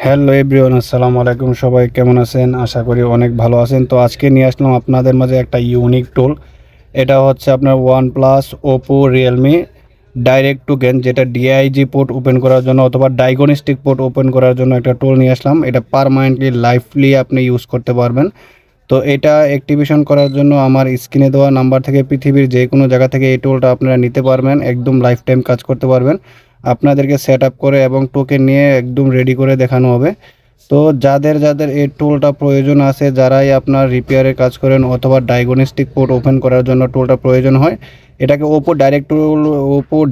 Hello everyone, আসসালামু আলাইকুম। সবাই কেমন আছেন? আশা করি অনেক ভালো আছেন। তো আজকে নিয়ে আসলাম আপনাদের মাঝে একটা ইউনিক টুল। এটা হচ্ছে আপনার OnePlus, Oppo, Realme direct two gain, যেটা ডিআইজি পোর্ট ওপেন করার জন্য অথবা ডায়াগনস্টিক পোর্ট ওপেন করার জন্য একটা টুল নিয়ে আসলাম। এটা পার্মানেন্টলি লাইফলি আপনি ইউজ করতে পারবেন। তো এটা অ্যাক্টিভেশন করার জন্য আমার স্ক্রিনে দেওয়া নাম্বার থেকে পৃথিবীর যে কোনো জায়গা থেকে এই টুলটা আপনারা নিতে পারবেন। একদম লাইফ টাইম কাজ করতে পারবেন। আপনাদেরকে সেট আপ করে এবং টোকেন নিয়ে একদম রেডি করে দেখানো হবে। তো যাদের এই টুলটা প্রয়োজন আছে, যারাই আপনার রিপেয়ারের কাজ করেন অথবা ডায়াগনস্টিক পোর্ট ওপেন করার জন্য টুলটা প্রয়োজন হয়, এটাকে ওপো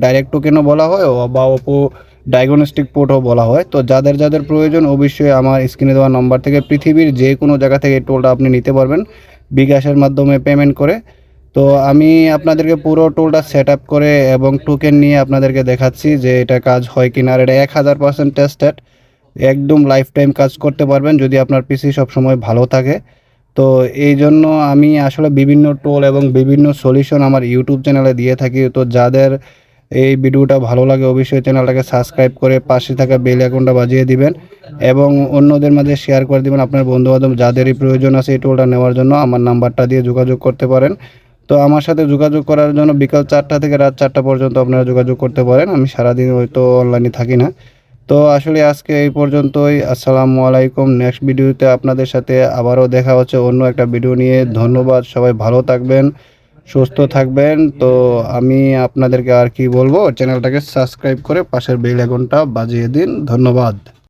ডাইরেক্ট টোকেনও বলা হয় বা ওপো ডায়াগনস্টিক পোর্টও বলা হয়। তো যাদের প্রয়োজন অবশ্যই আমার স্ক্রিনে দেওয়া নাম্বার থেকে পৃথিবীর যে কোনো জায়গা থেকে এই টুলটা আপনি নিতে পারবেন বিকাশের মাধ্যমে পেমেন্ট করে। তো আমি আপনাদেরকে পুরো টুলটা সেট আপ করে এবং টোকেন নিয়ে আপনাদেরকে দেখাচ্ছি যে এটা কাজ হয় কিনা। আর এটা 1000% টেস্টেড, একদম লাইফ টাইম কাজ করতে পারবেন যদি আপনার পিসি সবসময় ভালো থাকে। তো এই জন্য আমি আসলে বিভিন্ন টুল এবং বিভিন্ন সলিউশন আমার ইউটিউব চ্যানেলে দিয়ে থাকি। তো যাদের এই ভিডিওটা ভালো লাগে অবশ্যই চ্যানেলটাকে সাবস্ক্রাইব করে পাশে থাকা বেল আইকনটা বাজিয়ে দিবেন এবং অন্যদের মাঝে শেয়ার করে দিবেন। আপনার বন্ধুবান্ধব যাদেরই প্রয়োজন আছে এই টুলটা নেওয়ার জন্য আমার নাম্বারটা দিয়ে যোগাযোগ করতে পারেন। তো আমার সাথে যোগাযোগ করার জন্য বিকাল 4টা থেকে রাত 4টা পর্যন্ত আপনারা যোগাযোগ করতে পারেন। আমি সারাদিন হয়তো অনলাইনে থাকি না। তো আসলে আজকে এই পর্যন্তই। আসসালামু আলাইকুম। নেক্সট ভিডিওতে আপনাদের সাথে আবারও দেখা হচ্ছে অন্য একটা ভিডিও নিয়ে। ধন্যবাদ। সবাই ভালো থাকবেন, সুস্থ থাকবেন। তো আমি আপনাদেরকে আর কি বলবো, চ্যানেলটাকে সাবস্ক্রাইব করে পাশের বেল আইকনটা বাজিয়ে দিন। ধন্যবাদ।